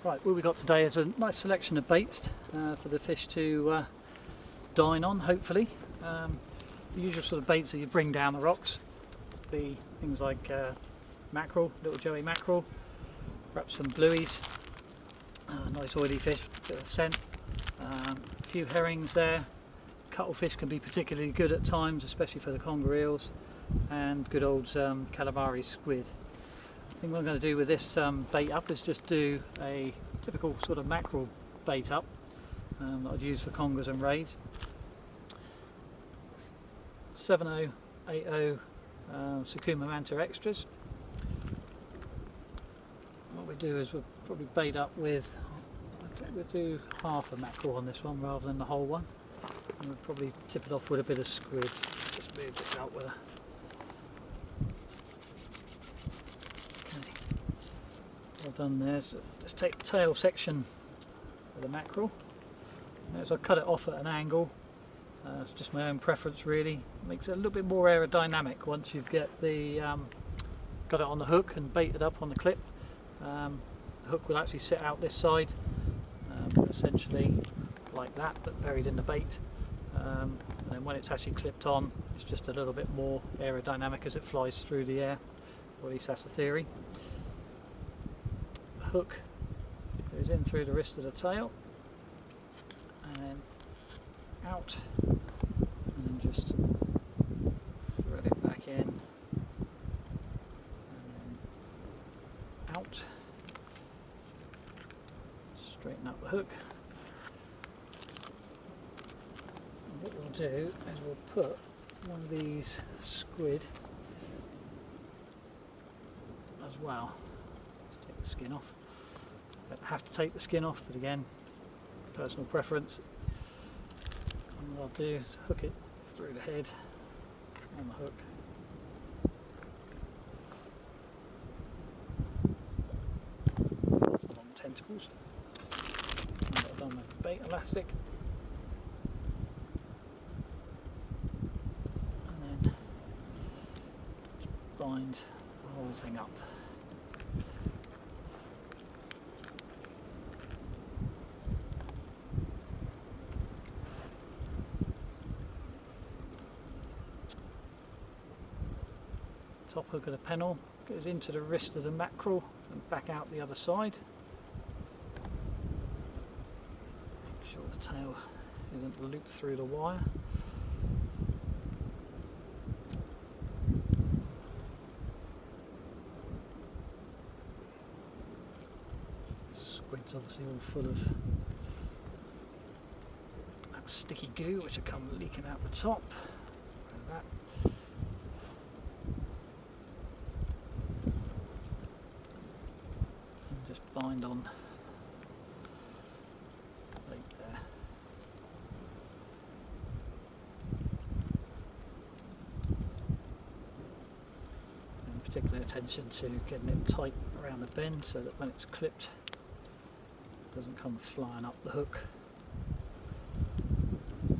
Right, what we've got today is a nice selection of baits for the fish to dine on, hopefully. The usual sort of baits that you bring down the rocks, be things like mackerel, little joey mackerel, perhaps some blueies, nice oily fish, bit of scent, a few herrings there. Cuttlefish can be particularly good at times, especially for the conger eels, and good old calamari squid. I think what I'm going to do with this bait up is just do a typical sort of mackerel bait up that I'd use for congers and rays. 7080 Sakuma Manta extras. What we do is we'll probably bait up with, we'll do half a mackerel on this one rather than the whole one, and we'll probably tip it off with a bit of squid. Just move this out with a well done there. So just take the tail section of the mackerel. As I cut it off at an angle, it's just my own preference really. It makes it a little bit more aerodynamic once you've got it on the hook and baited up on the clip. The hook will actually sit out this side, essentially like that, but buried in the bait. And then when it's actually clipped on, it's just a little bit more aerodynamic as it flies through the air, or at least that's the theory. Hook goes in through the wrist of the tail and then out, and then just thread it back in and then out. Straighten up the hook, and what we'll do is we'll put one of these squid as well. Let's take the skin off. Don't have to take the skin off, but again, personal preference. And what I'll do is hook it through the head on the hook. The long tentacles. And what I've done with the bait elastic. And then just bind the whole thing up. Top hook of the pennel goes into the wrist of the mackerel and back out the other side. Make sure the tail isn't looped through the wire. Squid's obviously all full of that sticky goo which will come leaking out the top. Like that. Bind on right there. And particular attention to getting it tight around the bend so that when it's clipped it doesn't come flying up the hook.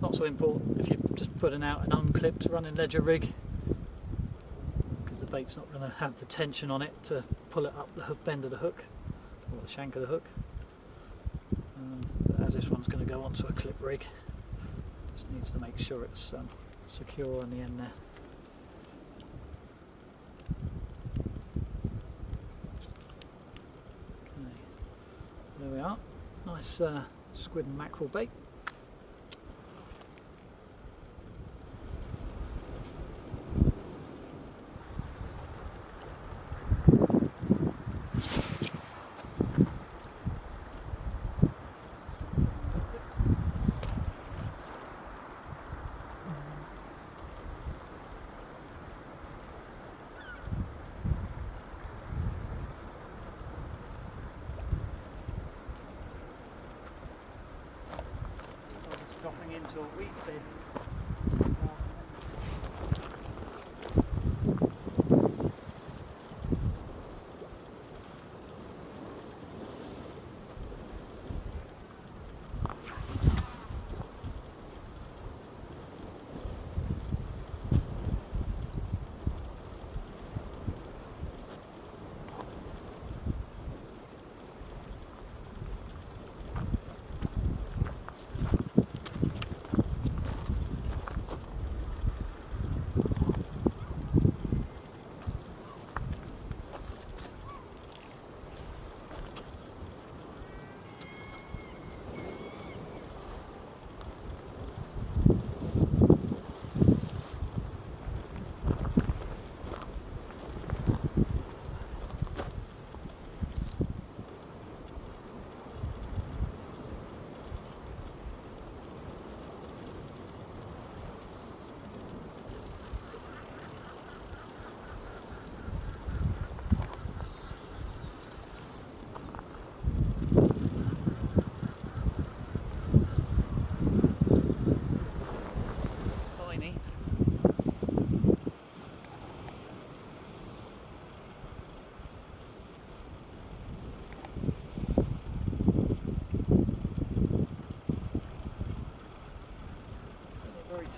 Not so important if you're just putting out an unclipped running ledger rig, because the bait's not going to have the tension on it to pull it up the hook bend of the hook, or the shank of the hook. But as this one's going to go onto a clip rig, just needs to make sure it's secure on the end there. Okay, there we are. Nice squid and mackerel bait. Dropping into a wheat bin.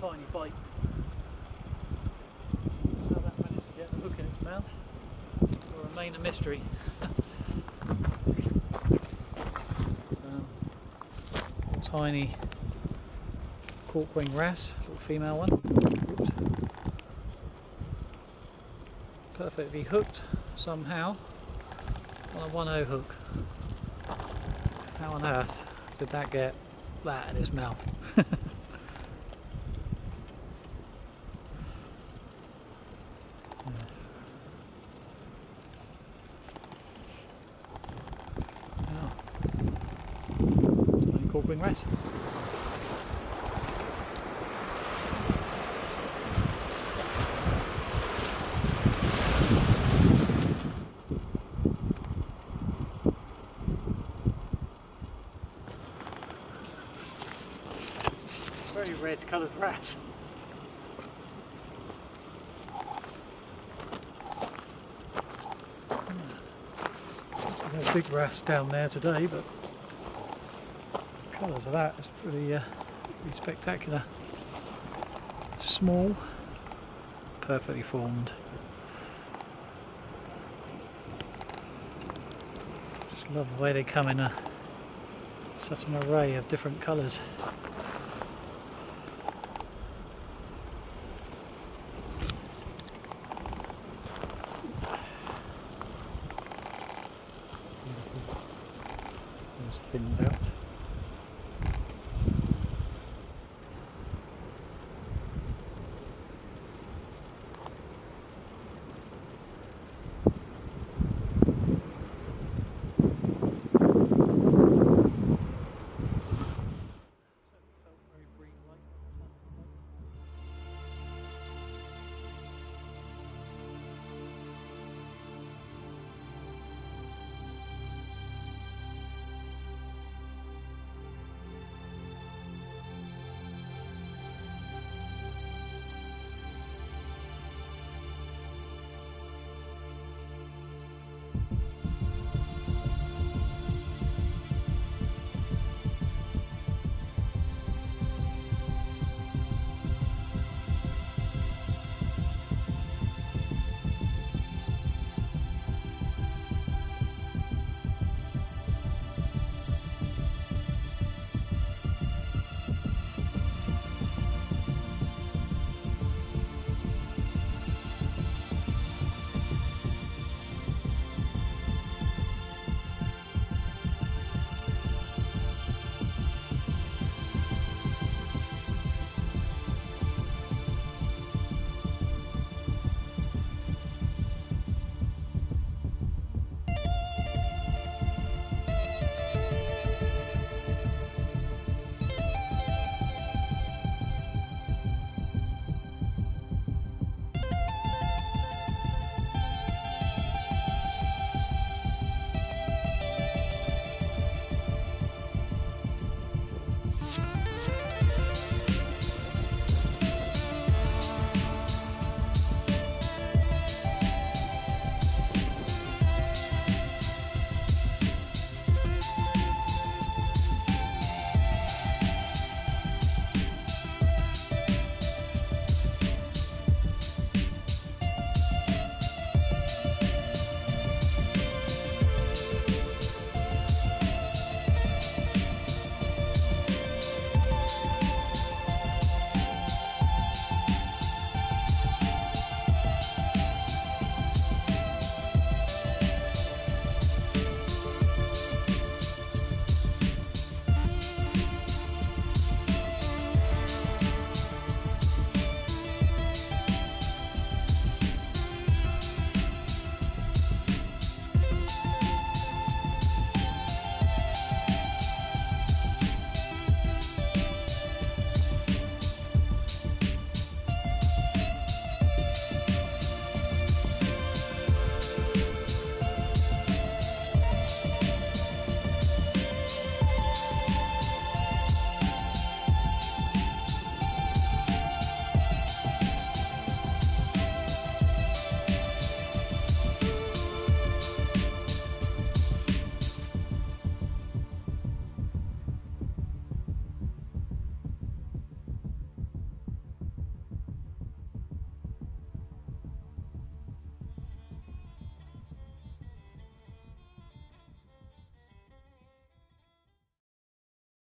tiny bite. How that managed to get the hook in its mouth will remain a mystery. Tiny cork-wing wrasse, little female one. Oops. Perfectly hooked somehow on a 1/0 hook. How on earth did that get that in its mouth? Tiny cork-wing wrasse. Very red coloured wrasse. No big wrasse down there today, but the colours of that is pretty spectacular. Small, perfectly formed. Just love the way they come in such an array of different colours. Those fins out.